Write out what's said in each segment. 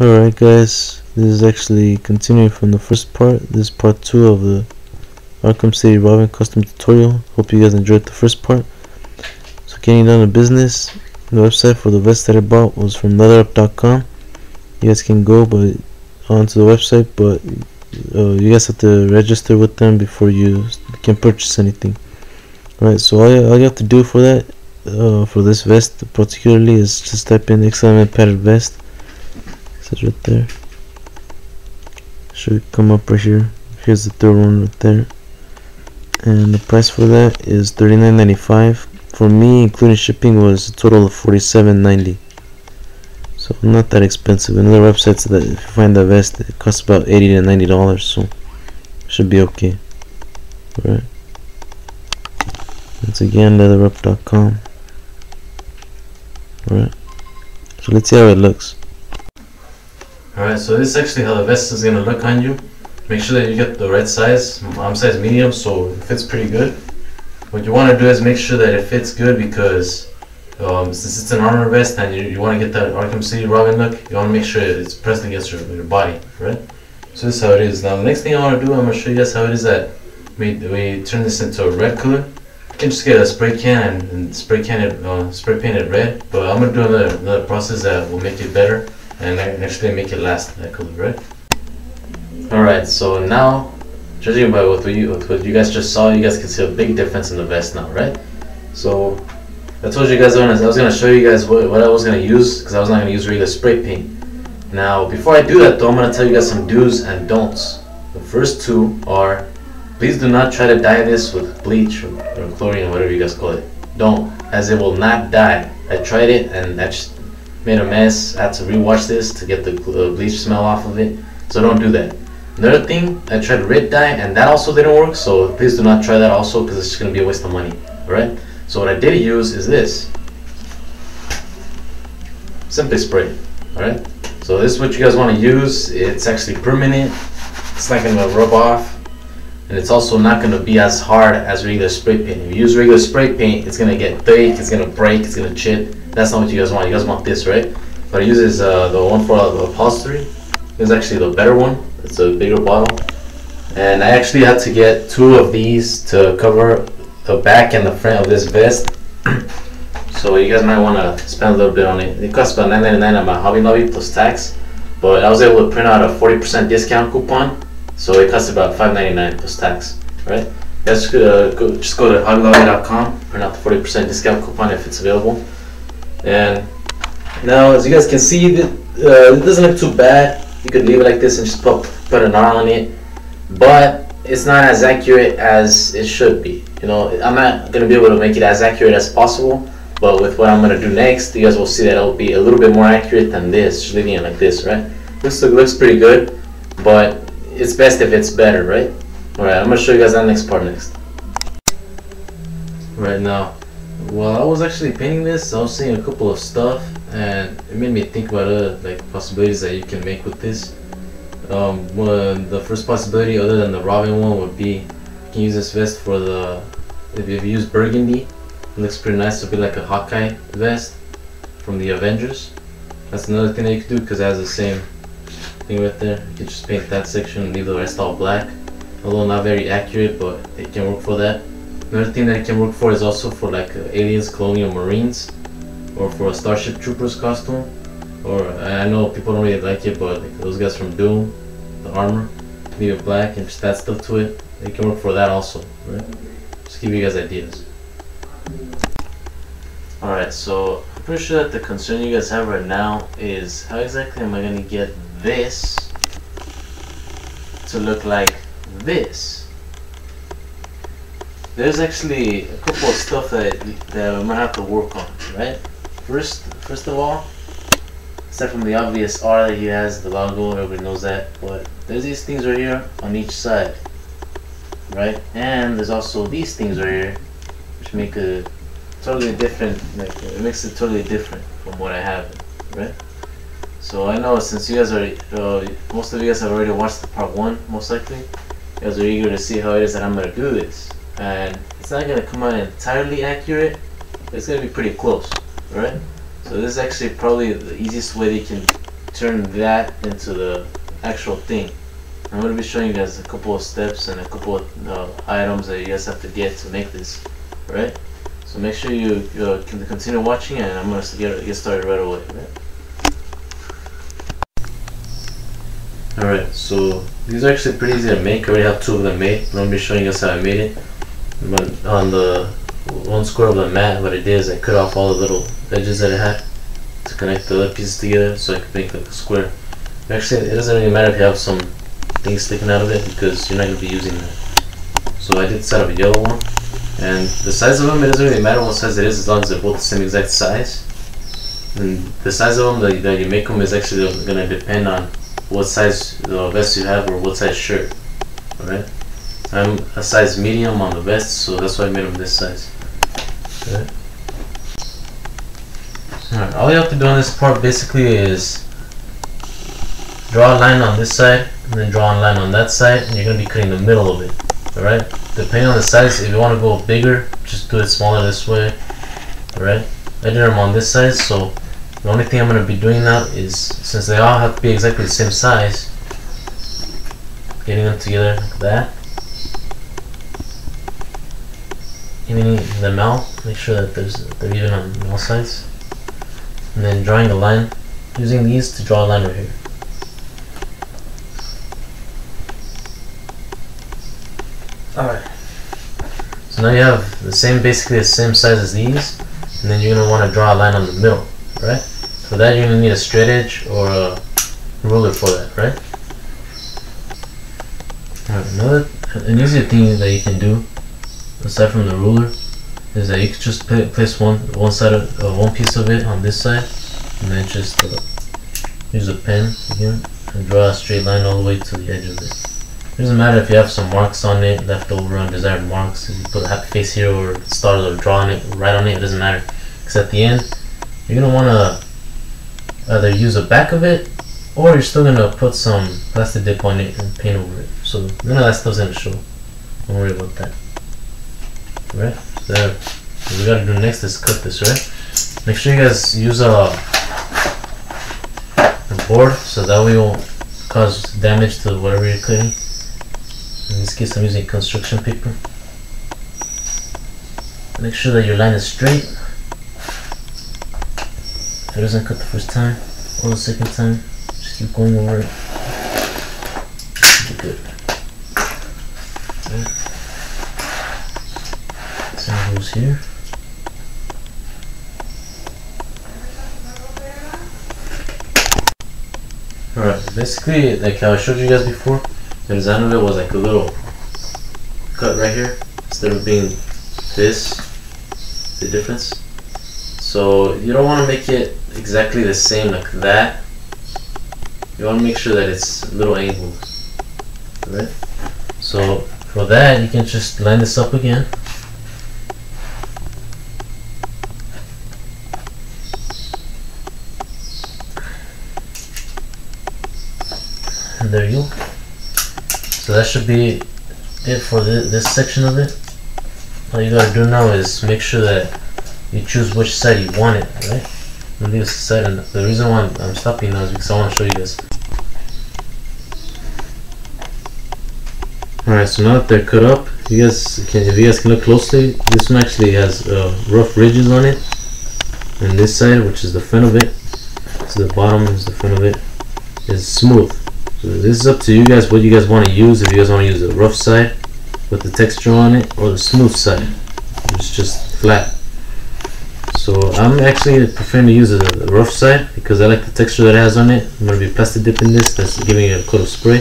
Alright guys, this is actually continuing from the first part. This is part 2 of the Arkham City Robin Costume tutorial. Hope you guys enjoyed the first part. So getting down to business, the website for the vest that I bought was from leatherup.com. You guys can go onto the website, but you guys have to register with them before you can purchase anything. Alright, so all you have to do for that, for this vest particularly, is just type in XLM padded vest. It right there. Should come up right here. Here's the third one right there, and the price for that is $39.95. For me, including shipping, was a total of $47.90. So not that expensive. In other websites that if you find that vest, it costs about $80 to $90, so should be okay. Alright. Once again, leatherup.com. Alright. So let's see how it looks. Alright, so this is actually how the vest is going to look on you. Make sure that you get the right size. I'm size medium, so it fits pretty good. What you want to do is make sure that it fits good, because since it's an armor vest and you want to get that Arkham City Robin look, you want to make sure it's pressed against your body, right? So this is how it is. Now the next thing I want to do, I'm going to show you guys how it is that we turn this into a red color. You can just get a spray can and spray paint it red, but I'm going to do another process that will make it better and actually make it last that color, right? Alright, so now, judging by what you guys just saw, you guys can see a big difference in the vest now, right? So I told you guys I was going to show you guys what I was going to use, because I was not going to use regular spray paint. Now before I do that though, I'm going to tell you guys some do's and don'ts. The first two are, please do not try to dye this with bleach or chlorine or whatever you guys call it. Don't, as it will not dye. I tried it and that just made a mess. I had to rewash this to get the bleach smell off of it, so don't do that. Another thing, I tried red dye and that also didn't work, so please do not try that also, because it's just going to be a waste of money. Alright, so what I did use is this. Simply spray. Alright, so this is what you guys want to use. It's actually permanent, it's not going to rub off, and it's also not going to be as hard as regular spray paint. If you use regular spray paint, it's going to get thick, it's going to break, it's going to chip. That's not what you guys want. You guys want this, right? What I use is the one for the upholstery. This is actually the better one. It's a bigger bottle, and I actually had to get 2 of these to cover the back and the front of this vest. So you guys might want to spend a little bit on it. It costs about $9.99 at my Hobby Lobby plus tax, but I was able to print out a 40% discount coupon, so it costs about $5.99 plus tax. Right? You guys just go to hobbylobby.com, print out the 40% discount coupon if it's available. And now, as you guys can see, it doesn't look too bad. You could leave it like this and just put an R on it, but it's not as accurate as it should be. You know, I'm not going to be able to make it as accurate as possible, but with what I'm going to do next, you guys will see that it'll be a little bit more accurate than this, just leaving it like this, right? This looks pretty good, but it's best if it's better, right? Alright, I'm going to show you guys that next part next. Right now, while I was actually painting this, I was seeing a couple of stuff, and it made me think about other possibilities that you can make with this. The first possibility, other than the Robin one, would be you can use this vest for if you use burgundy. It looks pretty nice. It'll be like a Hawkeye vest from the Avengers. That's another thing that you can do, because it has the same thing right there. You can just paint that section and leave the rest all black. Although not very accurate, but it can work for that. Another thing that it can work for is also for like aliens, colonial marines, or for a Starship Troopers costume. Or I know people don't really like it, but like those guys from Doom, the armor, leave it black and just add stuff to it. It can work for that also, right? Just give you guys ideas. Alright, so I'm pretty sure that the concern you guys have right now is how exactly am I going to get this to look like this? There's actually a couple of stuff that I'm gonna have to work on, right? First of all, aside from the obvious R that he has, the logo, everybody knows that, but there's these things right here on each side, right? And there's also these things right here, which make a totally different, it makes it totally different from what I have, right? So I know since you guys are, most of you guys have already watched the part 1, most likely, you guys are eager to see how it is that I'm gonna do this. And it's not going to come out entirely accurate, but it's going to be pretty close, right? So this is actually probably the easiest way they can turn that into the actual thing. I'm going to be showing you guys a couple of steps and a couple of items that you guys have to get to make this, right? So make sure you can continue watching, and I'm going to get started right away, right? Alright, so these are actually pretty easy to make. I already have 2 of them made. I'm going to be showing you guys how I made it. But on the one square of the mat, what I did is I cut off all the little edges that it had to connect the other pieces together so I could make like a square. Actually, it doesn't really matter if you have some things sticking out of it because you're not going to be using that. So I did set up a yellow one. And the size of them, it doesn't really matter what size it is as long as they're both the same exact size. And the size of them that you make them is actually going to depend on what size vest you have or what size shirt. Alright? I'm a size medium on the vest, so that's why I made them this size. Alright, all you have to do on this part basically is draw a line on this side and then draw a line on that side, and you're going to be cutting the middle of it. Alright? Depending on the size, if you want to go bigger, just do it smaller this way. Alright? I did them on this size, so the only thing I'm going to be doing now is, since they all have to be exactly the same size, getting them together like that. Getting them out, make sure that they're even on all sides. And then drawing a line, using these to draw a line right here. Alright. So now you have the same, basically the same size as these, and then you're going to want to draw a line on the middle, right? For that you're going to need a straight edge or a ruler for that, right? Alright, an easier thing that you can do, aside from the ruler, is that you can just place one piece of it on this side, and then just use a pen again and draw a straight line all the way to the edge of it. It doesn't matter if you have some marks on it, left over undesired marks. If you put a happy face here or stars or draw on it, right on it, it doesn't matter. Because at the end, you're going to want to either use the back of it, or you're still going to put some plastic dip on it and paint over it. So none of that stuff's going to show. Don't worry about that. Right? So what we got to do next is cut this, right? Make sure you guys use a board so that way it won't cause damage to whatever you're cutting. In this case I'm using construction paper. Make sure that your line is straight. If it doesn't cut the first time or the second time, just keep going over it. Be good. Okay. Same goes here. Alright, basically like how I showed you guys before, the design of it was like a little cut right here instead of being this, the difference. So you don't want to make it exactly the same like that. You want to make sure that it's a little angled. Right? So for that you can just line this up again. And there you go. So that should be it for this section of it. All you gotta do now is make sure that you choose which side you want it, right? I'm gonna leave this aside, and the reason why I'm stopping now is because I want to show you guys. Alright, so now that they're cut up, if you guys can look closely, this one actually has rough ridges on it. And this side, which is the front of it, so the bottom is the front of it, is smooth. So this is up to you guys what you guys want to use. If you guys want to use the rough side with the texture on it, or the smooth side, it's just flat. So I'm actually preferring to use the rough side because I like the texture that it has on it. I'm going to be plastic dipping this, that's giving it a coat of spray.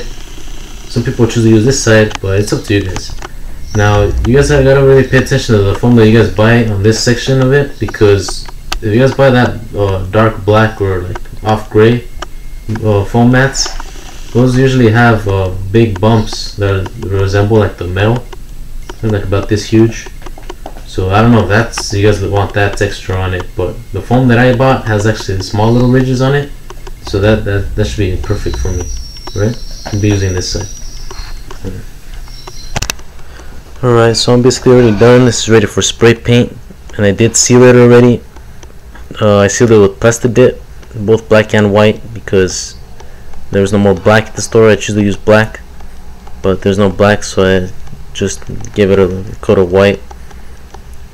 Some people choose to use this side, but it's up to you guys. Now you guys have got to really pay attention to the foam that you guys buy on this section of it, because if you guys buy that dark black or like off gray foam mats, those usually have big bumps that resemble like the metal. They're like about this huge. So I don't know if you guys want that texture on it, but the foam that I bought has actually small little ridges on it, so that should be perfect for me, right? I'll be using this side. Alright, so I'm basically already done. This is ready for spray paint, and I did seal it already. I sealed it with plastic dip, both black and white, because there was no more black at the store. I usually use black, but there's no black, so I just gave it a coat of white.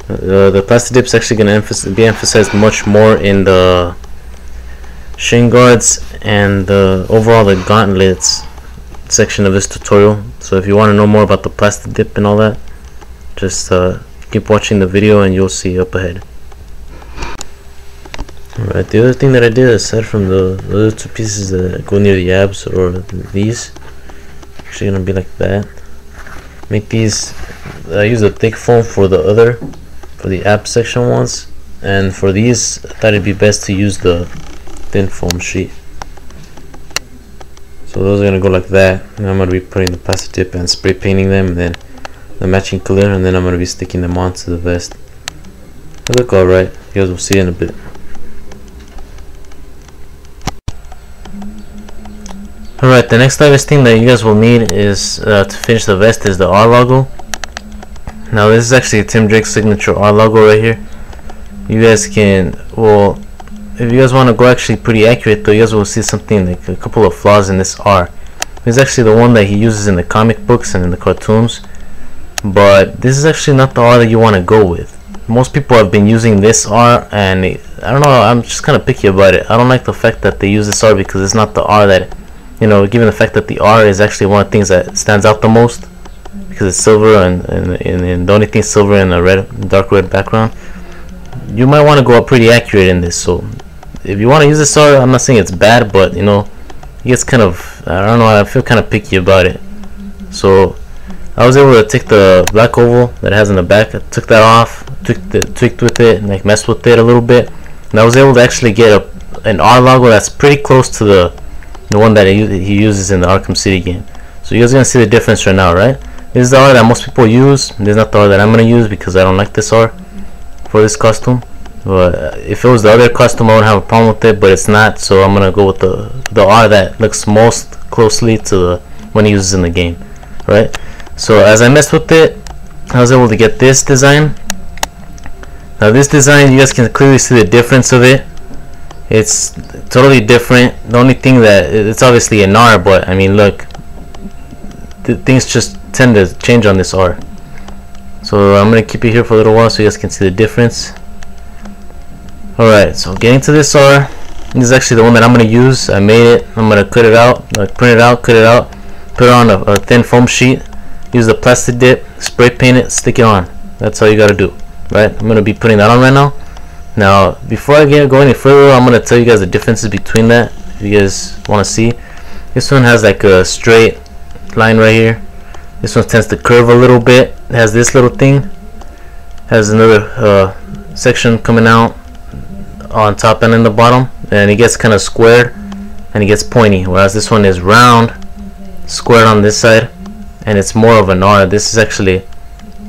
The plastic dip is actually going to be emphasized much more in the shinguards and overall the gauntlets section of this tutorial. So if you want to know more about the plastic dip and all that, just keep watching the video and you'll see up ahead. Alright, the other thing that I did aside from the other two pieces that go near the abs, or these, actually gonna be like that. Make these, I use a thick foam for the ab section ones, and for these I thought it'd be best to use the thin foam sheet. So those are gonna go like that, and I'm gonna be putting the plastic dip and spray painting them, and then the matching color, and then I'm gonna be sticking them onto the vest. They look alright. You guys will see in a bit. Alright, the next obvious thing that you guys will need is to finish the vest is the R logo. Now this is actually a Tim Drake's signature R logo right here. You guys can, well, if you guys want to go actually pretty accurate though, you guys will see something like a couple of flaws in this R. It's actually the one that he uses in the comic books and in the cartoons, but this is actually not the R that you want to go with. Most people have been using this R, and I don't know, I'm just kind of picky about it. I don't like the fact that they use this R because it's not the R that, you know, given the fact that the R is actually one of the things that stands out the most because it's silver and the only thing silver in a dark red background. You might want to go up pretty accurate in this. So if you want to use this R, I'm not saying it's bad, but you know, it gets kind of, I don't know, I feel kind of picky about it. So I was able to take the black oval that it has in the back, I took that off, tweaked with it, and like messed with it a little bit, and I was able to actually get an R logo that's pretty close to the one that he uses in the Arkham City game. So you guys are gonna see the difference right now, right? This is the R that most people use. This is not the R that I'm gonna use because I don't like this R for this costume. But if it was the other costume, I wouldn't have a problem with it, but it's not. So I'm gonna go with the R that looks most closely to the one he uses in the game, right? So as I messed with it, I was able to get this design. Now this design, you guys can clearly see the difference of it. It's totally different. The only thing that it's obviously an R, but I mean, look, things just tend to change on this R. So I'm gonna keep it here for a little while so you guys can see the difference. Alright, so getting to this R, this is actually the one that I'm gonna use. I made it. I'm gonna cut it out, print it out, cut it out, put it on a thin foam sheet, use the plastic dip, spray paint it, stick it on. That's all you gotta do, right? I'm gonna be putting that on right now. Now, before I go any further, I'm going to tell you guys the differences between that, if you guys want to see. This one has like a straight line right here. This one tends to curve a little bit. It has this little thing. Has another section coming out on top and in the bottom. And it gets kind of squared and it gets pointy. Whereas this one is round, squared on this side, and it's more of an R. This is actually,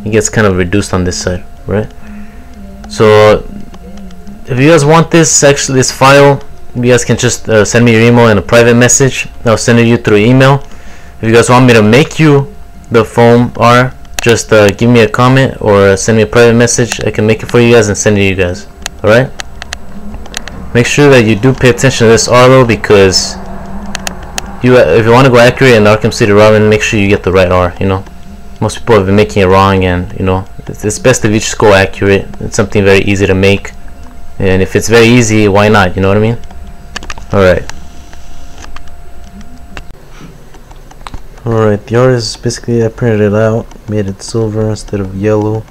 it gets kind of reduced on this side, right? So if you guys want this file, you guys can just send me your email in a private message. I'll send it you through email. If you guys want me to make you the foam R, just give me a comment or send me a private message. I can make it for you guys and send it to you guys. Alright? Make sure that you do pay attention to this R though, because if you want to go accurate in Arkham City Robin, make sure you get the right R, you know. Most people have been making it wrong, and you know, it's best if you just go accurate. It's something very easy to make. And if it's very easy, why not? You know what I mean? Alright. Alright, the art is basically, I printed it out, made it silver instead of yellow.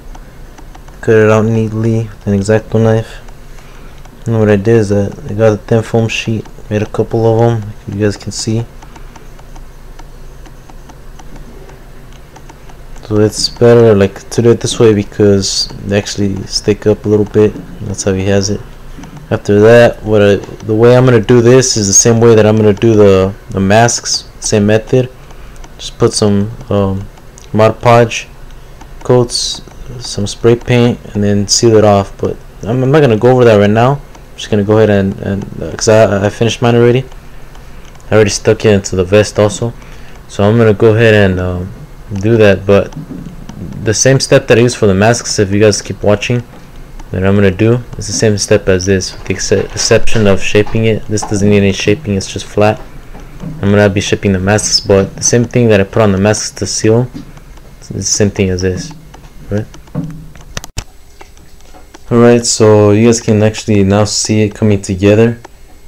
Cut it out neatly with an X-Acto knife. And what I did is I got a thin foam sheet, made a couple of them, you guys can see. So it's better like to do it this way because they actually stick up a little bit. That's how he has it. After that, the way I'm gonna do this is the same way that I'm gonna do the masks. Same method. Just put some Mod Podge coats, some spray paint, and then seal it off. But I'm not gonna go over that right now. I'm just gonna go ahead and because I finished mine already. I already stuck it into the vest also. So I'm gonna go ahead and do that, but the same step that I used for the masks, if you guys keep watching, that I'm gonna do is the same step as this, with the exception of shaping it. This doesn't need any shaping, it's just flat. I'm gonna be shaping the masks, but the same thing that I put on the masks to seal them, it's the same thing as this, right? Alright, so you guys can actually now see it coming together.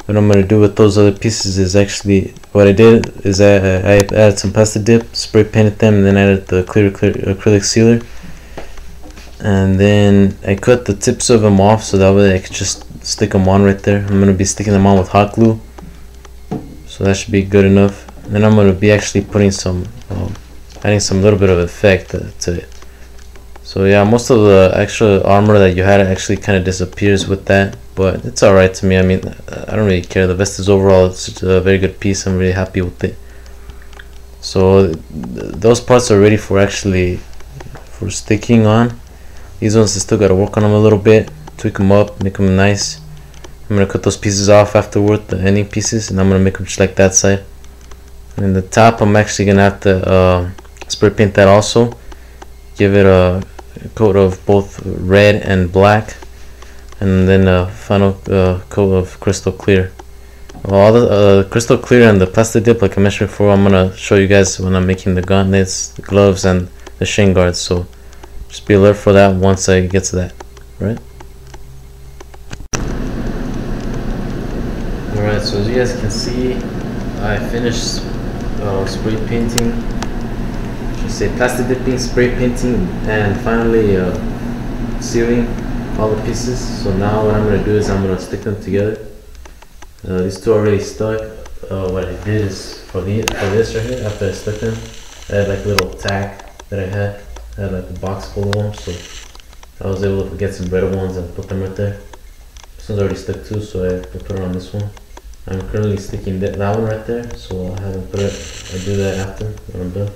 What I'm gonna do with those other pieces is actually, what I did is I added some plastic dip, spray painted them, and then added the clear acrylic sealer. And then I cut the tips of them off so that way I could just stick them on right there. I'm gonna be sticking them on with hot glue, so that should be good enough. And then I'm gonna be actually putting some, adding some little bit of effect to it. So yeah, most of the extra armor that you had actually kind of disappears with that, but it's alright to me. I mean, I don't really care. The vest is overall, it's a very good piece. I'm really happy with it. So those parts are ready for actually for sticking on. These ones, I still gotta work on them a little bit, tweak them up, make them nice. I'm gonna cut those pieces off afterward, the ending pieces, and I'm gonna make them just like that side. And the top, I'm actually gonna have to spray paint that also. Give it a coat of both red and black, and then a final coat of crystal clear. All the crystal clear and the plastic dip, like I mentioned before, I'm gonna show you guys when I'm making the gauntlets, the gloves, and the shin guards. So just be alert for that once I get to that, right? Alright, so as you guys can see, I finished spray painting, say plastic dipping, spray painting, and finally sealing all the pieces. So now what I'm going to do is I'm going to stick them together. These two are already stuck. What I did is for this right here, after I stuck them, I had like a little tack that I had like a box full of them, so I was able to get some better ones and put them right there. This one's already stuck too, so I put it on this one. I'm currently sticking that one right there, so I'll have it put it. I'll do that after when I'm done.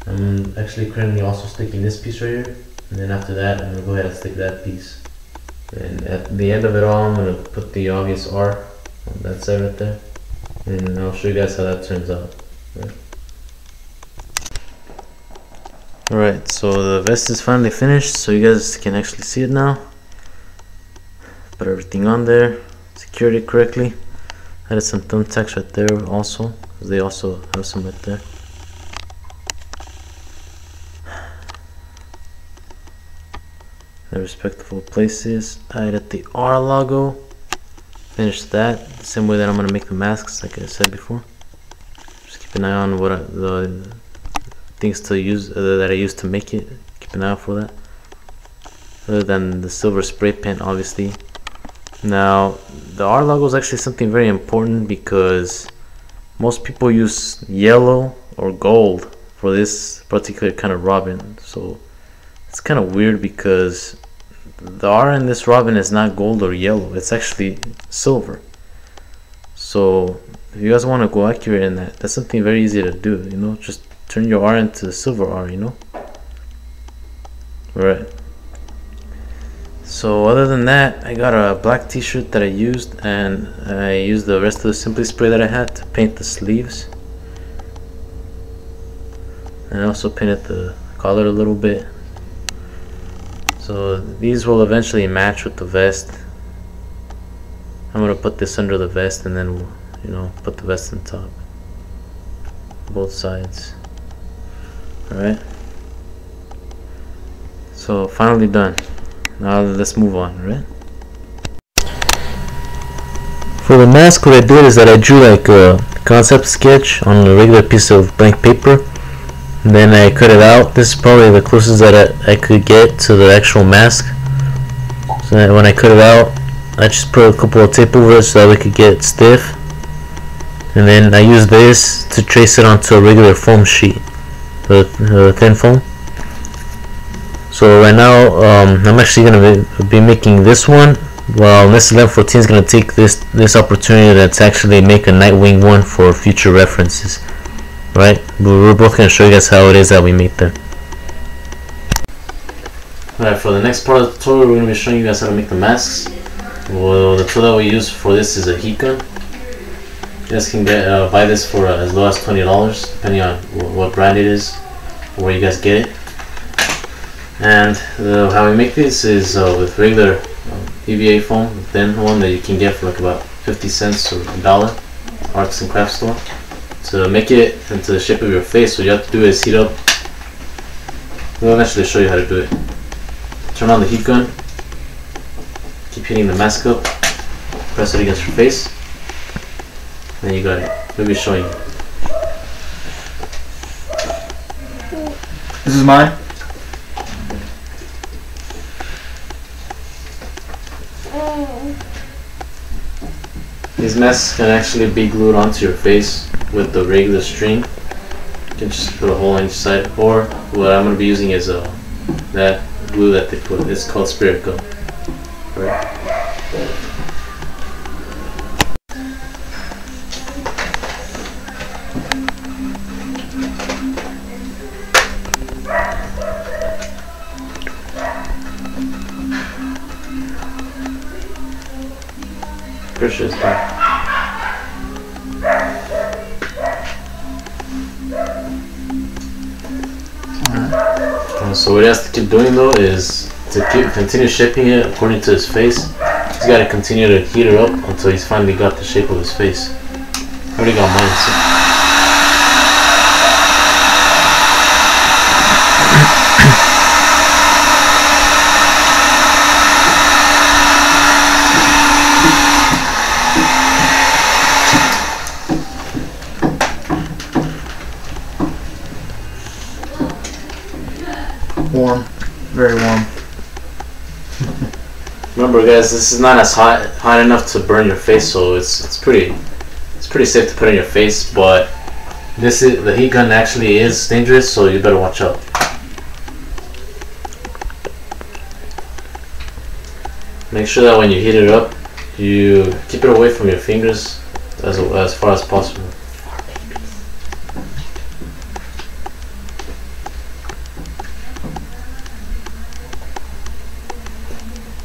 I'm actually currently also sticking this piece right here, and then after that I'm gonna go ahead and stick that piece. And at the end of it all, I'm gonna put the obvious R on that side right there, and I'll show you guys how that turns out. Right? Alright, so the vest is finally finished, so you guys can actually see it now. Put everything on there, secured it correctly. Added some thumbtacks right there also, because they also have some right there. The respectable places. I added the R logo. Finished that the same way that I'm gonna make the masks, like I said before. Just keep an eye on what the things to use that I used to make it. Keep an eye out for that. Other than the silver spray paint, obviously. Now, the R logo is actually something very important because most people use yellow or gold for this particular kind of Robin. So it's kind of weird because the R in this Robin is not gold or yellow, it's actually silver. So if you guys want to go accurate in that, that's something very easy to do, you know, just turn your R into silver R, you know. Alright, so other than that, I got a black t-shirt that I used, and I used the rest of the Simply spray that I had to paint the sleeves, and I also painted the collar a little bit. So these will eventually match with the vest. I'm gonna put this under the vest, and then we'll, you know, put the vest on top, both sides. Alright, so finally done. Now let's move on, right? For the mask, what I did is that I drew like a concept sketch on a regular piece of blank paper. And then I cut it out. This is probably the closest that I could get to the actual mask. So when I cut it out, I just put a couple of tape over it so that we could get it stiff. And then I used this to trace it onto a regular foam sheet, the thin foam. So right now, I'm actually going to be making this one, while Miss 1114 is going to take this opportunity to actually make a Nightwing one for future references. Right, we're both going to show you guys how it is that we make them. Alright, for the next part of the tutorial, we're going to be showing you guys how to make the masks. Well, the tool that we use for this is a heat gun. You guys can buy this for as low as $20, depending on what brand it is, or where you guys get it. And how we make these is with regular EVA foam, the thin one that you can get for like about 50 cents or $1, arts and crafts store. To make it into the shape of your face, what you have to do is heat up. We'll eventually show you how to do it. Turn on the heat gun, keep hitting the mask up, press it against your face, and you got it. We'll be showing you. This is mine. These masks can actually be glued onto your face with the regular string. You can just put a hole on each side, or what I'm going to be using is that glue that they put. It's called spirit gum. Right. Pretty sure it's done. So what he has to keep doing though is to continue shaping it according to his face. He's got to continue to heat it up until he's finally got the shape of his face. I already got mine. So. Warm, very warm. Remember, guys, this is not as hot enough to burn your face, so it's pretty safe to put on your face. But the heat gun actually is dangerous, so you better watch out. Make sure that when you heat it up, you keep it away from your fingers as far as possible.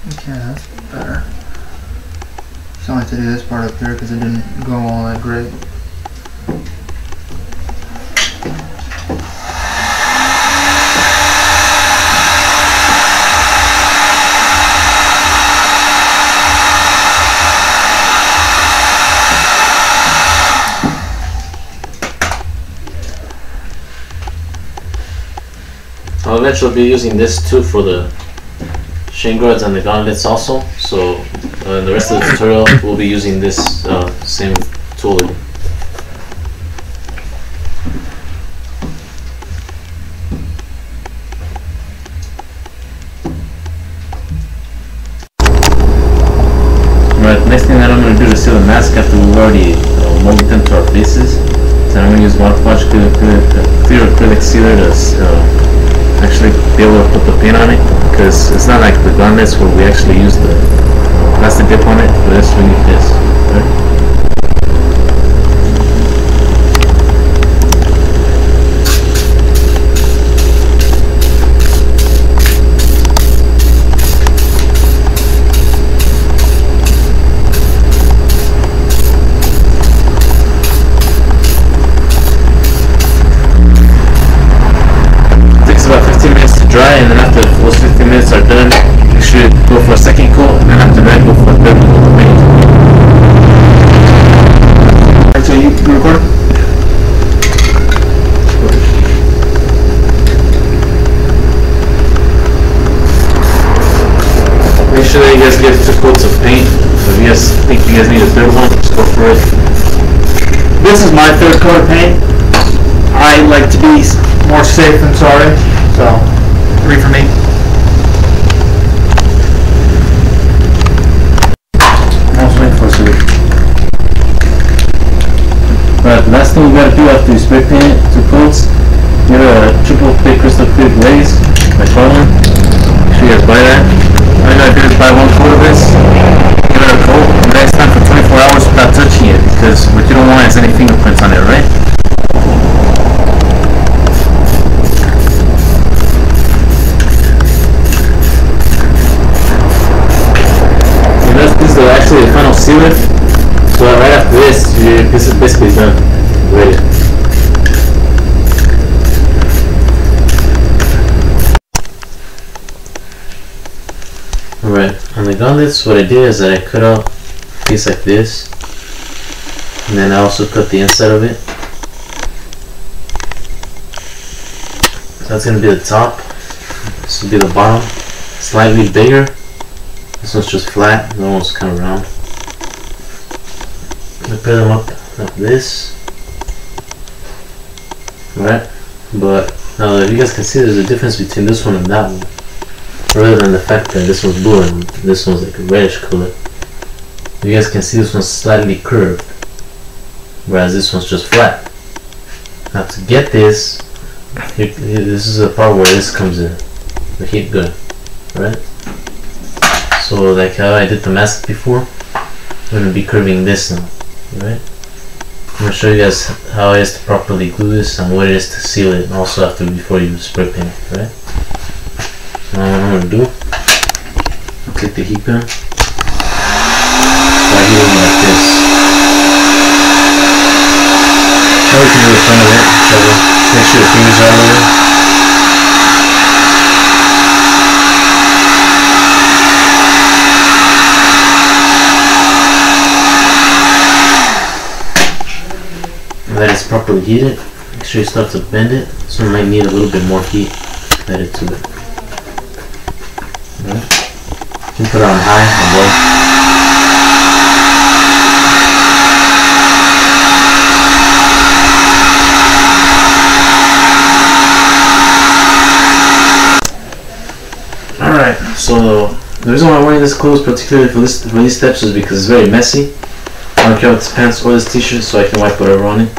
Okay, that's better. So I have to do this part up here because it didn't go all that great. I'll eventually be using this too for the shinguards and the gauntlets also, so in the rest of the tutorial we'll be using this same tool again. Alright, next thing that I'm going to do to seal the mask after we've already molded them to our faces, so I'm going to use clear acrylic sealer to actually be able to put the paint on it, because it's not like the gauntlets where we actually use the plastic dip on it. For this we need this. Right? Dry, and then after those 15 minutes are done, you should go for a second coat, and then after that go for a third coat of paint. Alright, so you record? Make sure that you guys get 2 coats of paint. If you guys think you guys need a third one, just go for it. This is my 3rd coat of paint. I like to be more safe than sorry, so 3 for me. I'll wait for a Alright, the last thing we gotta do after you spray paint it, 2 coats, get a triple thick crystal clear glaze, like Garland. Make sure you guys buy that. All you gotta do is buy 1 coat of this, give it a coat, and then it's time for 24 hours without touching it, because what you don't want is any fingerprints on it, right? This is actually the final sealer, so right after this, this is basically done. Ready. On the gauntlets, what I did is that I cut out a piece like this, and then I also cut the inside of it. So that's going to be the top, this will be the bottom, slightly bigger. This one's just flat, the other one's kind of round. I put them up like this. Right? But now if you guys can see, there's a difference between this one and that one. Rather than the fact that this one's blue and this one's like a reddish color. You guys can see this one's slightly curved, whereas this one's just flat. Now to get this, this is the part where this comes in, the heat gun, right? So like how I did the mask before, I'm going to be curving this now, right? I'm going to show you guys how it is to properly glue this and what it is to seal it, and also before you spray paint it, right? Now what I'm going to do, I'll take the heat gun, start heating it like this. Or you can do the front of it, whichever. Make sure your fingers are all over. That is properly heated. Make sure you start to bend it. This one might need a little bit more heat added to it. Right. You can put it on high or low. Alright, so the reason why I'm wearing this clothes particularly for these steps is because it's very messy. I don't care about this pants or this t-shirt, so I can wipe whatever on it.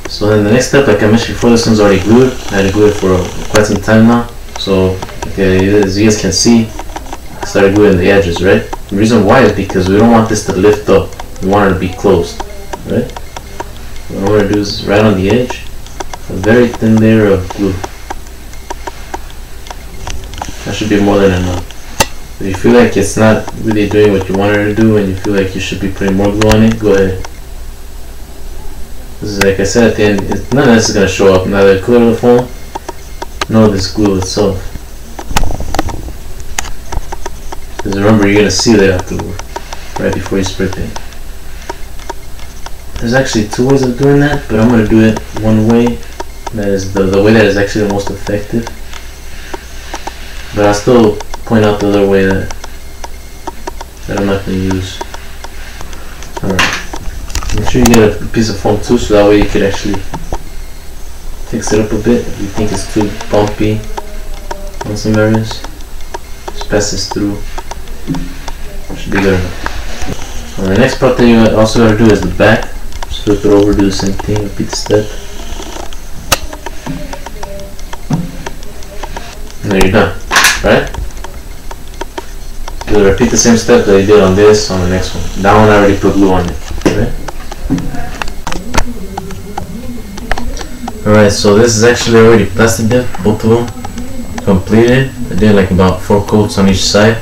So then the next step, like I mentioned before, this one's already glued. I had to glue it for quite some time now. So as you guys can see, I started gluing the edges, right? The reason why is because we don't want this to lift up. We want it to be closed, right? What I'm going to do is right on the edge, a very thin layer of glue. That should be more than enough. If you feel like it's not really doing what you wanted to do and you feel like you should be putting more glue on it, go ahead. This is, like I said, at the end, none of this is going to show up, neither the clear of the foam nor this glue itself. Because remember, you're going to seal it afterward, right before you spray paint. There's actually two ways of doing that, but I'm going to do it one way. That is the way that is actually the most effective. But I'll still point out the other way that I'm not going to use. Alright. Make sure you get a piece of foam too, so that way you can actually fix it up a bit if you think it's too bumpy on some areas. Just pass this through. Should be good enough. The next part that you also got to do is the back. Just flip it over, do the same thing, repeat the step. And then you're done, right? You'll repeat the same step that you did on this, on the next one. That one I already put glue on it, right? Alright, so this is actually already plastic dip, both of them completed. I did like about 4 coats on each side.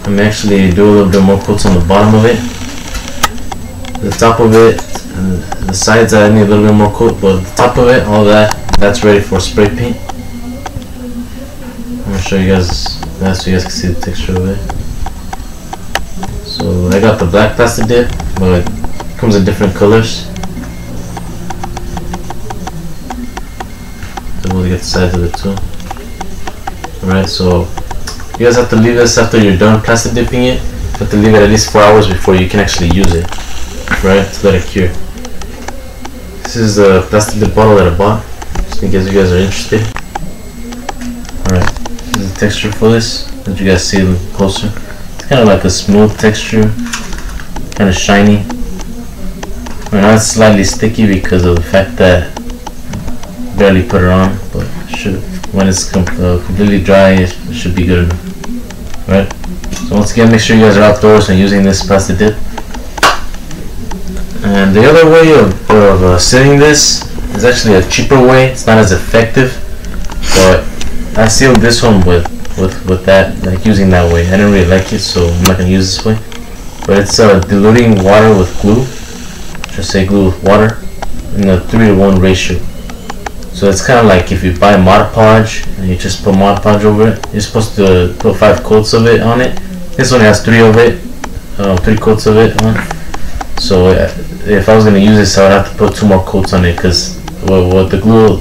I'm actually do a little bit more coats on the bottom of it. The top of it, and the sides I need a little bit more coat, but the top of it, all that's ready for spray paint. I'm gonna show you guys that so you guys can see the texture of it. So I got the black plastic dip, but it comes in different colors. Then we'll get the sides of it too. Alright, so you guys have to leave this after you're done plastic dipping it. You have to leave it at least 4 hours before you can actually use it, right? To let it cure. This is the plastic dip bottle that I bought, just in case you guys are interested. Alright, this is the texture for this. Let you guys see it closer. It's kind of like a smooth texture, kind of shiny. Right now it's slightly sticky because of the fact that I barely put it on, but it should, when it's completely dry, it should be good enough. Right? So once again, make sure you guys are outdoors and using this plastic dip. And the other way of sealing this is actually a cheaper way. It's not as effective, but I sealed this one with that, like using that way. I didn't really like it, so I'm not gonna use this way. But it's diluting water with glue. Just say glue with water in a 3-to-1 ratio. So it's kind of like if you buy Mod Podge and you just put Mod Podge over it. You're supposed to put 5 coats of it on it. This one has 3 of it, 3 coats of it on. So if I was gonna use this, I would have to put 2 more coats on it, because what the glue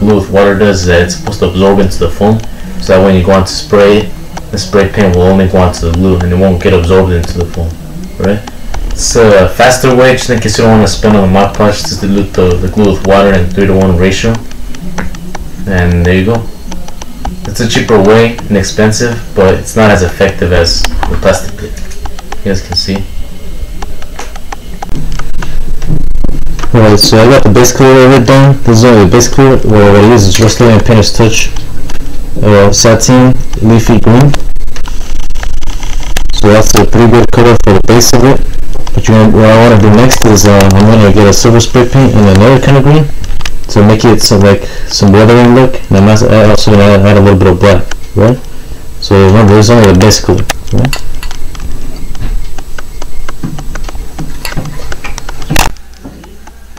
with water does is that it's supposed to absorb into the foam, so that when you go on to spray, the spray paint will only go onto the glue and it won't get absorbed into the foam, right? It's a faster way, just in case you don't want to spend on the Mod Podge, just dilute the glue with water in 3:1 ratio, and there you go. It's a cheaper way, inexpensive, but it's not as effective as the plastic dip. You guys can see. Alright, so I got the base color of it done. This is only the base color. What I use is Rust-Oleum Painter's Touch Sateen Leafy Green. So that's a pretty good color for the base of it. But what I want to do next is I'm going to get a silver spray paint and another kind of green to make it some weathering look. And I'm also going to add a little bit of black, right? So remember, this is only the base color, right?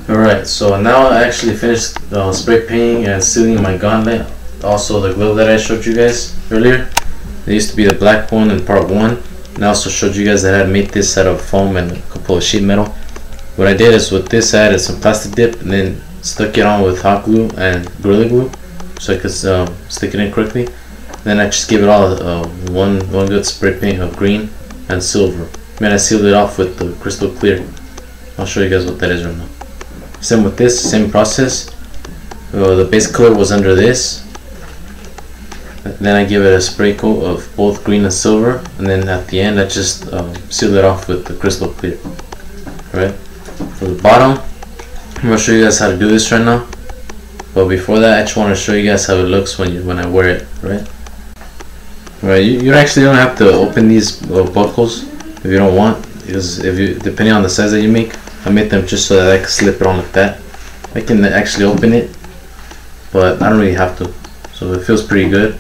Alright, so now I actually finished spray painting and sealing my gauntlet. Also the glove that I showed you guys earlier. There used to be the black one in part 1. And I also showed you guys that I had made this out of foam and a couple of sheet metal. What I did is with this, I added some plastic dip and then stuck it on with hot glue and Gorilla Glue so I could stick it in quickly. Then I just gave it all one good spray paint of green and silver. Then I sealed it off with the crystal clear. I'll show you guys what that is right now. Same with this, same process. The base color was under this. Then I give it a spray coat of both green and silver, and then at the end I just seal it off with the crystal clear. Right. For the bottom, I'm gonna show you guys how to do this right now. But before that, I just want to show you guys how it looks when I wear it. Right. Right. You actually don't have to open these buckles if you don't want, because depending on the size that you make, I made them just so that I can slip it on like that. I can actually open it, but I don't really have to. So it feels pretty good.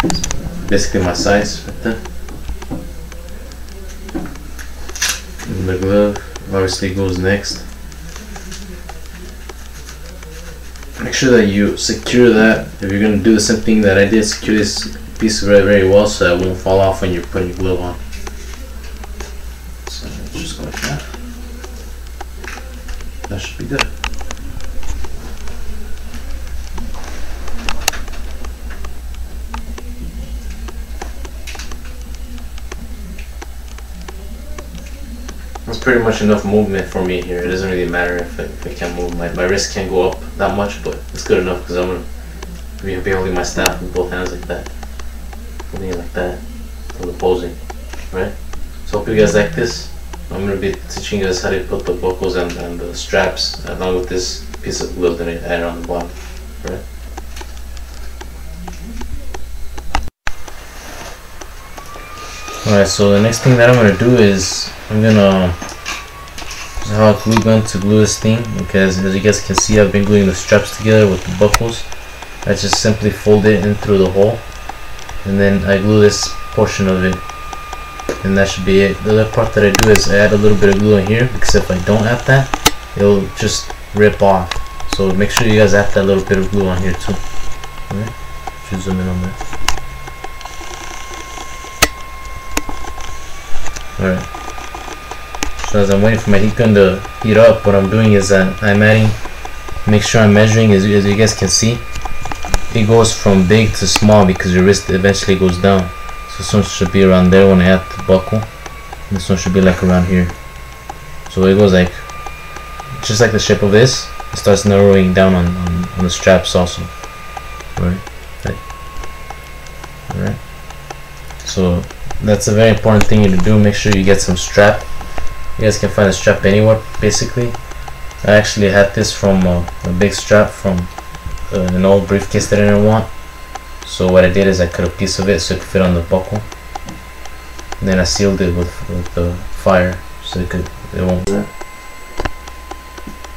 It's basically my size right there. And the glove obviously goes next. Make sure that you secure that. If you're going to do the same thing that I did, secure this piece very, very well so that it won't fall off when you're putting your glove on. So just go like that. That should be good. That's pretty much enough movement for me here. It doesn't really matter if I can't move. My wrist can't go up that much, but it's good enough because I'm going to be holding my staff with both hands like that. Holding it like that for the posing, right? So hope you guys like this. I'm going to be teaching you guys how to put the buckles and the straps along with this piece of glue that I added on the bottom, right? Alright, so the next thing that I'm going to do is I'm going to use a hot glue gun to glue this thing, because as you guys can see, I've been gluing the straps together with the buckles. I just simply fold it in through the hole and then I glue this portion of it, and that should be it. The other part that I do is I add a little bit of glue in here, because if I don't add that, it'll just rip off. So make sure you guys add that little bit of glue on here too. Alright, should zoom in on that. Alright, so as I'm waiting for my heat gun to heat up, what I'm doing is I'm adding, make sure I'm measuring, as you guys can see, it goes from big to small because your wrist eventually goes down. So this one should be around there when I add the buckle. This one should be like around here. So it goes like, just like the shape of this, it starts narrowing down on the straps also. Alright. Alright. So that's a very important thing to do. Make sure you get some strap. You guys can find a strap anywhere basically. I actually had this from a big strap from an old briefcase that I didn't want. So what I did is I cut a piece of it so it could fit on the buckle. And then I sealed it with the fire so it won't.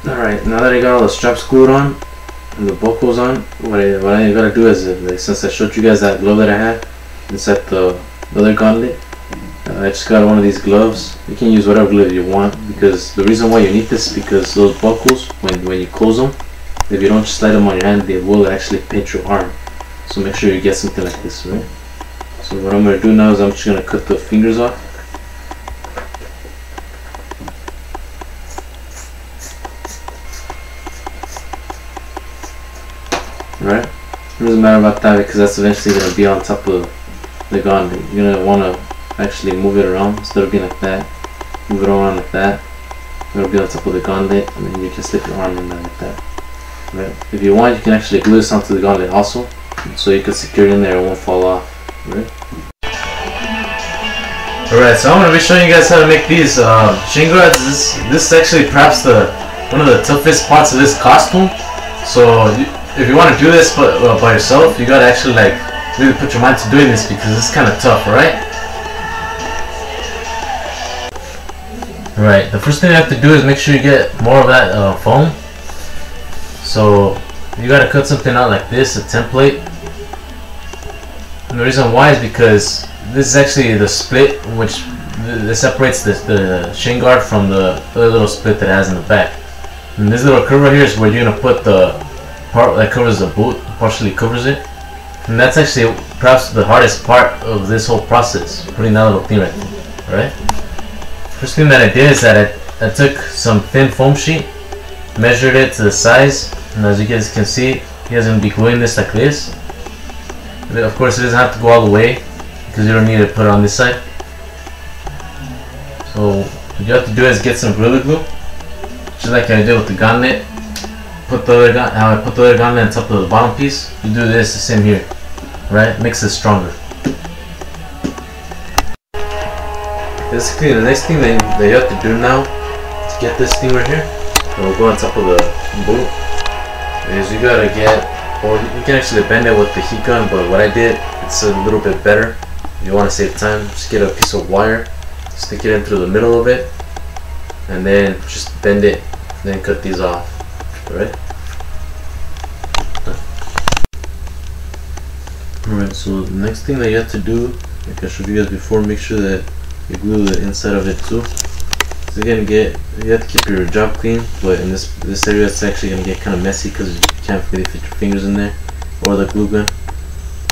Alright, now that I got all the straps glued on and the buckles on, what I gotta do is, since I showed you guys that glove that I had inside the other gauntlet, I just got one of these gloves. You can use whatever glove you want, because the reason why you need this is because those buckles, when you close them, if you don't just slide them on your hand, they will actually pinch your arm. So make sure you get something like this, right? So what I'm going to do now is I'm just going to cut the fingers off. Right? It doesn't matter about that because that's eventually going to be on top of the gauntlet. You're going to want to actually move it around instead of being like that. Move it around like that. It'll be on top of the gauntlet, and then you can slip your arm in there like that. Right? If you want, you can actually glue this onto the gauntlet also, so you can secure it in there, it won't fall off. Right? Alright, so I'm going to be showing you guys how to make these shinguards. This is actually perhaps one of the toughest parts of this costume. So if you want to do this by yourself, you got to actually like really put your mind to doing this because it's kind of tough, alright? Alright, the first thing you have to do is make sure you get more of that foam. So you gotta cut something out like this, a template. And the reason why is because this is actually the split which separates the shin guard from the other little split that it has in the back. And this little curve right here is where you're gonna put the part that covers the boot, partially covers it. And that's actually perhaps the hardest part of this whole process, putting that little thing right there. Alright? First thing that I did is that I took some thin foam sheet, measured it to the size, and as you guys can see, you guys are going to be gluing this like this. But of course it doesn't have to go all the way, because you don't need to put it on this side. So what you have to do is get some Gorilla Glue, just like I did with the Gauntlet. How I put the other Gauntlet on top of the bottom piece, you do this the same here, right? Makes it stronger. Basically, the next thing that you have to do now to get this thing right here, that will go on top of the boot, is you gotta get, or you can actually bend it with the heat gun, but what I did, it's a little bit better. If you want to save time, just get a piece of wire, stick it in through the middle of it, and then just bend it, and then cut these off. Alright? Alright, so the next thing that you have to do, like I showed you guys before, make sure that you glue the inside of it too. So you have to keep your job clean, but in this area it's actually gonna get kind of messy because you can't really fit your fingers in there or the glue gun.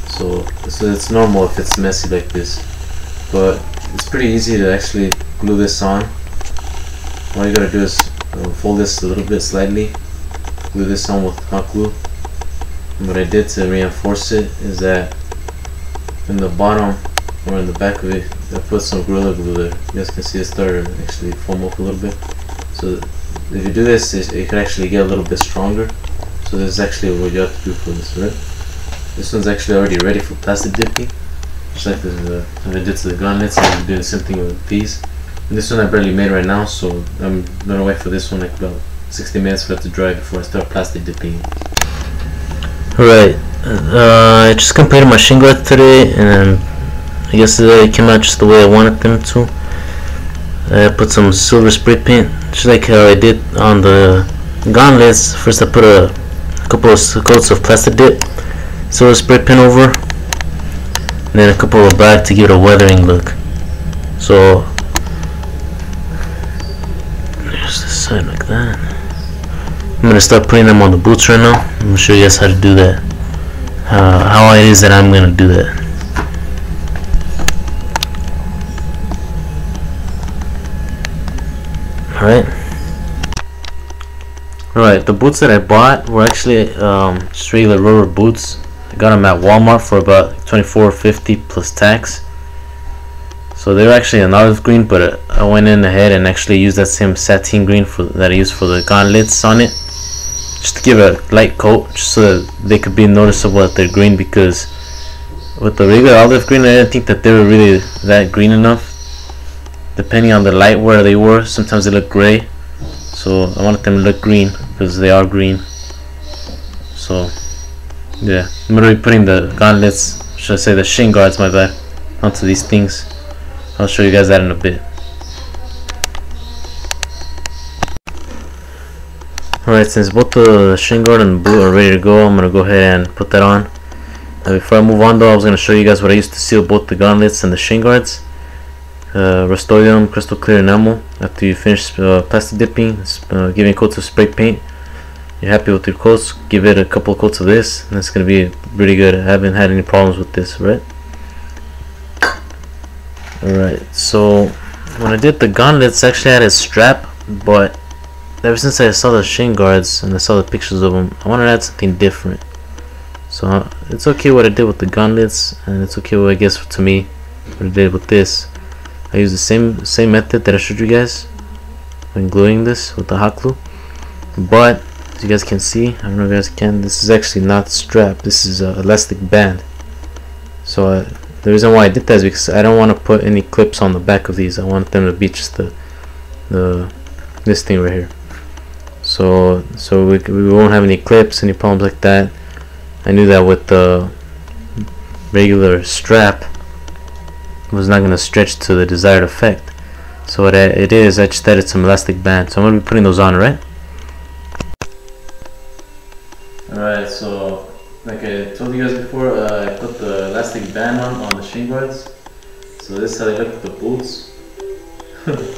So it's normal if it's messy like this, but it's pretty easy to actually glue this on. All you gotta do is fold this a little bit slightly, glue this on with hot glue. And what I did to reinforce it is that in the bottom or in the back of it, I put some Gorilla Glue there. You guys can see it started to actually foam up a little bit. So if you do this, it can actually get a little bit stronger. So this is actually what you have to do for this, right? This one's actually already ready for plastic dipping, just like I did to the gauntlets. I'm gonna do the same thing with these. And this one I barely made right now, so I'm gonna wait for this one like about 60 minutes for it to dry before I start plastic dipping. Alright, I just completed my shin guard today, and I guess they came out just the way I wanted them to. I put some silver spray paint, just like how I did on the gauntlets. First I put a couple of coats of plastic dip, silver spray paint over, and then a couple of black to give it a weathering look. So there's this side like that. I'm gonna start putting them on the boots right now. I'm gonna show you guys how to do that. How it is that I'm gonna do that. Alright, the boots that I bought were actually just regular rubber boots. I got them at Walmart for about $24.50 plus tax. So they were actually an olive green, but I went in ahead and actually used that same sateen green that I used for the gauntlets on it, just to give it a light coat, just so that they could be noticeable that they're green, because with the regular olive green I didn't think that they were really that green enough. Depending on the light where they were, sometimes they look gray, so I wanted them to look green because they are green. So yeah, I'm going to be putting the gauntlets, should I say the shin guards, my bad, onto these things. I'll show you guys that in a bit. Alright, since both the shin guard and the boot are ready to go, I'm going to go ahead and put that on. Now before I move on though, I was going to show you guys what I used to seal both the gauntlets and the shin guards. Rust-Oleum crystal clear enamel. After you finish plastic dipping, giving coats of spray paint, you're happy with your coats, give it a couple of coats of this, and it's going to be pretty good. I haven't had any problems with this, right? Alright, so when I did the gauntlets, I actually had a strap, but ever since I saw the shin guards and I saw the pictures of them, I wanted to add something different. So it's okay what I did with the gauntlets, and it's okay what, I guess, to me what I did with this. I used the same method that I showed you guys when gluing this with the hot glue, but as you guys can see, I don't know if you guys can, this is actually not strap, this is an elastic band. So the reason why I did that is because I don't want to put any clips on the back of these. I want them to be just this thing right here. So we won't have any clips, any problems like that. I knew that with the regular strap, it was not going to stretch to the desired effect. So what it is, I just added some elastic bands. So I'm going to be putting those on, right? Alright, so like I told you guys before, I put the elastic band on the shin guards. So this is how they look with the boots.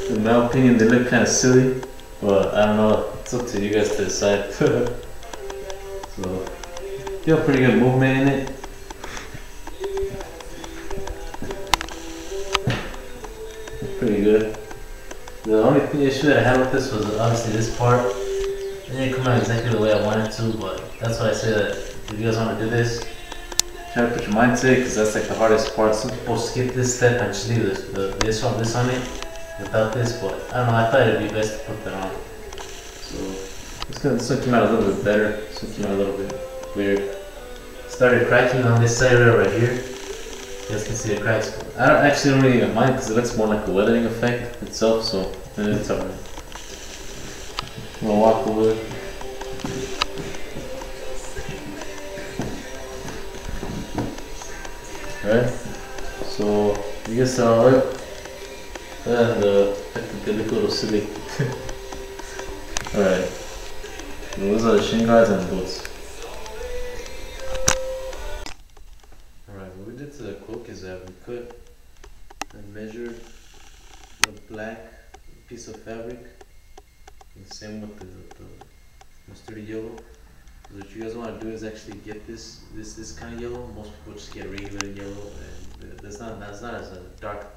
In my opinion, they look kind of silly, but I don't know, it's up to you guys to decide. So, feel pretty good movement in it. Pretty good. The only issue that I had with this was obviously this part. It didn't come out exactly the way I wanted to, but that's why I say that if you guys want to do this, try to put your mind to it, because that's like the hardest part. Some people skip this step and just leave this on it without this, but I don't know, I thought it'd be best to put that on. So this one came out a little bit better. This one came out a little bit weird. Started cracking on this side right here. You guys can see the cracks. I don't really even mind because it looks more like a weathering effect itself, so it's alright. I'm gonna walk over it. Alright, so you guys are alright. And they look a little silly. Alright, those are the shin guards and boots. Alright, what we did to the cloak is that we cut and measured the black piece of fabric. And same with the mustard yellow. What you guys want to do is actually get this kind of yellow. Most people just get regular yellow, and that's not as a darker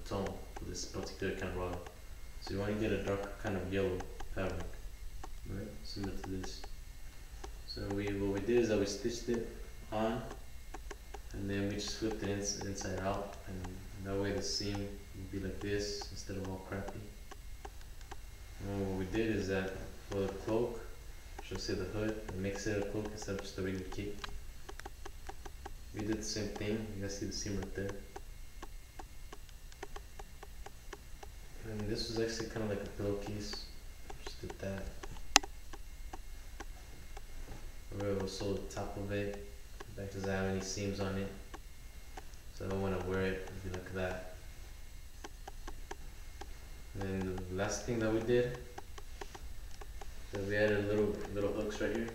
tone for this particular kind of rod. So you want to get a darker kind of yellow fabric, right? Similar to this. So what we did is that we stitched it on, and then we just flipped it inside out, and that way the seam would be like this instead of all crappy. And what we did is that for the cloak, she'll say the hood, and makes it a cloak instead of just a regular cape. We did the same thing. You guys see the seam right there. And this was actually kind of like a pillowcase. Just did that. Where it will sew the top of it. That doesn't have any seams on it, so I don't want to wear it and be like that. And then the last thing that we did, so we added little hooks right here,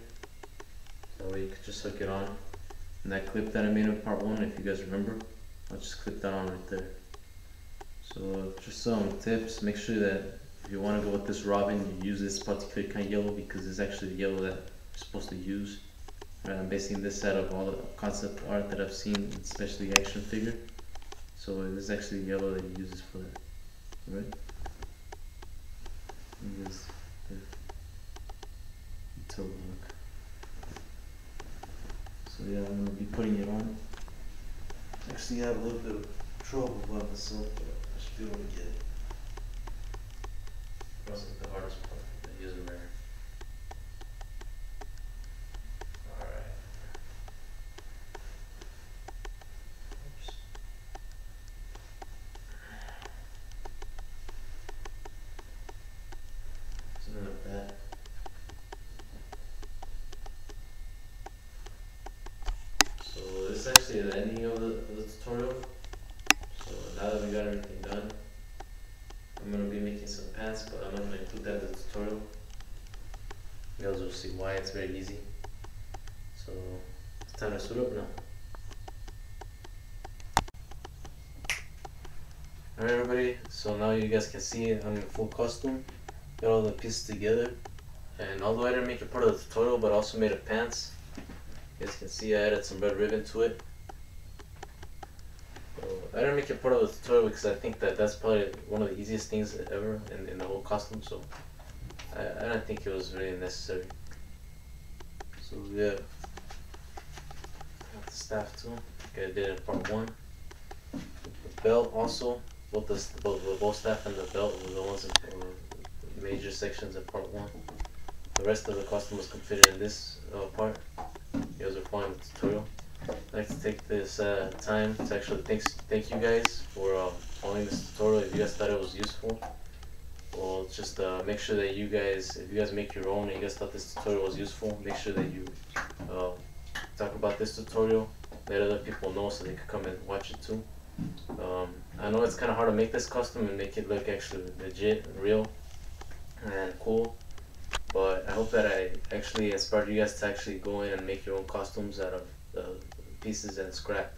so that way you could just hook it on. And that clip that I made in part 1, if you guys remember, I'll just clip that on right there. So just some tips: make sure that if you want to go with this robin, you use this particular kind of yellow, because it's actually the yellow that you're supposed to use. Right, I'm basing this out of all the concept art that I've seen, especially action figure. So this is actually yellow that he uses for that. Alright? Here's the toe look. So yeah, I'm going to be putting it on. Actually, I have a little bit of trouble about myself, but I should be able to get it. That's like the hardest part, the user error. Something like that. So this is actually the ending of the tutorial. So now that we got everything done, I'm going to be making some pants, but I'm not going to include that in the tutorial. You guys will see why. It's very easy. So it's time to suit up now. Alright everybody, so now you guys can see I'm in full costume. Got all the pieces together, and although I didn't make it part of the tutorial, but I also made a pants. You guys can see I added some red ribbon to it. So I didn't make it part of the tutorial because I think that that's probably one of the easiest things ever in the whole costume, so I don't think it was really necessary. So yeah, got the staff too. Okay, I did it in part 1. The belt also, both the bow staff and the belt were the ones in major sections in part 1. The rest of the costume was completed in this part. You guys are following the tutorial. I'd like to take this time to actually thank you guys for following this tutorial. If you guys thought it was useful, well, just make sure that you guys, if you guys make your own and you guys thought this tutorial was useful, make sure that you talk about this tutorial, let other people know so they can come and watch it too. I know it's kind of hard to make this costume and make it look actually legit, real, and cool, but I hope that I actually inspired you guys to actually go in and make your own costumes out of pieces and scrap.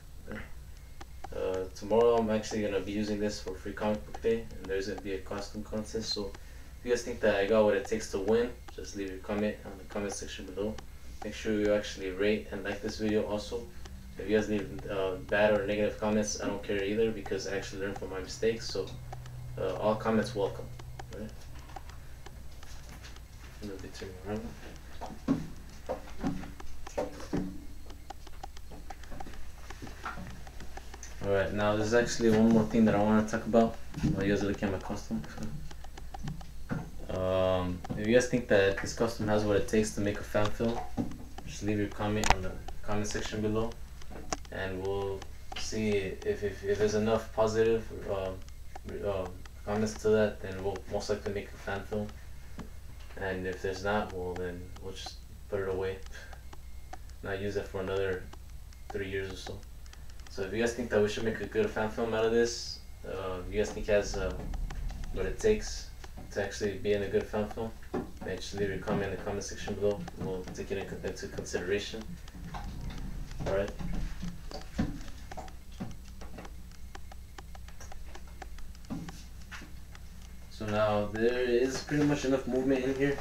Tomorrow I'm actually going to be using this for Free Comic Book Day, and there's going to be a costume contest, so if you guys think that I got what it takes to win, just leave your comment on the comment section below. Make sure you actually rate and like this video also. If you guys leave bad or negative comments, I don't care either, because I actually learn from my mistakes, so all comments welcome. Right? I'm going to be turning around. Alright, now there's actually one more thing that I want to talk about while you guys are looking at my costume. If you guys think that this costume has what it takes to make a fan film, just leave your comment on the comment section below, and we'll see if there's enough positive comments to that, then we'll most likely make a fan film, and if there's not, well then we'll just put it away, not use it for another 3 years or so. So if you guys think that we should make a good fan film out of this, if you guys think it has what it takes to actually be in a good fan film, then just leave your comment in the comment section below. We'll take it into consideration. Alright. So now there is pretty much enough movement in here.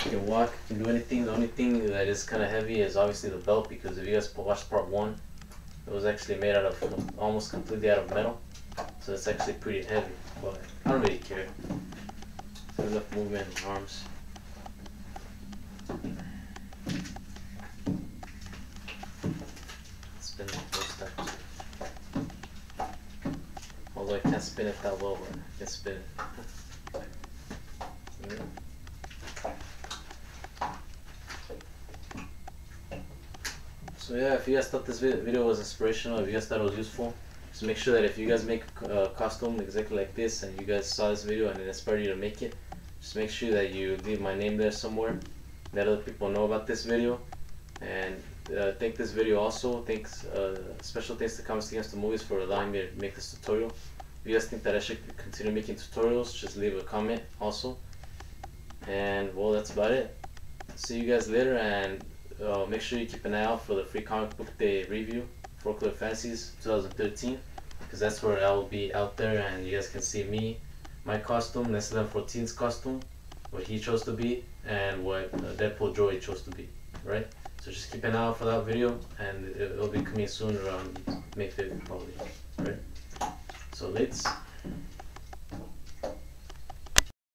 You can walk, you can do anything. The only thing that is kind of heavy is obviously the belt, because if you guys watched part 1, it was actually made out of almost completely out of metal, so it's actually pretty heavy, but I don't really care. There's enough movement in arms. Spin the first time. Although I can't spin it that well, but I can spin it. Yeah. So yeah, if you guys thought this video was inspirational, if you guys thought it was useful, just make sure that if you guys make a costume exactly like this and you guys saw this video and it inspired you to make it, just make sure that you leave my name there somewhere, let other people know about this video. And thank this video also. Special thanks to Comics Against the Movies for allowing me to make this tutorial. If you guys think that I should continue making tutorials, just leave a comment also. And well, that's about it. See you guys later, and make sure you keep an eye out for the Free Comic Book Day review, Folklore Fantasies 2013, because that's where I will be out there and you guys can see me, my costume, Nestle 14's costume, what he chose to be, and what Deadpool Joey chose to be, right? So just keep an eye out for that video, and it'll be coming soon around May 5th probably, right? So let's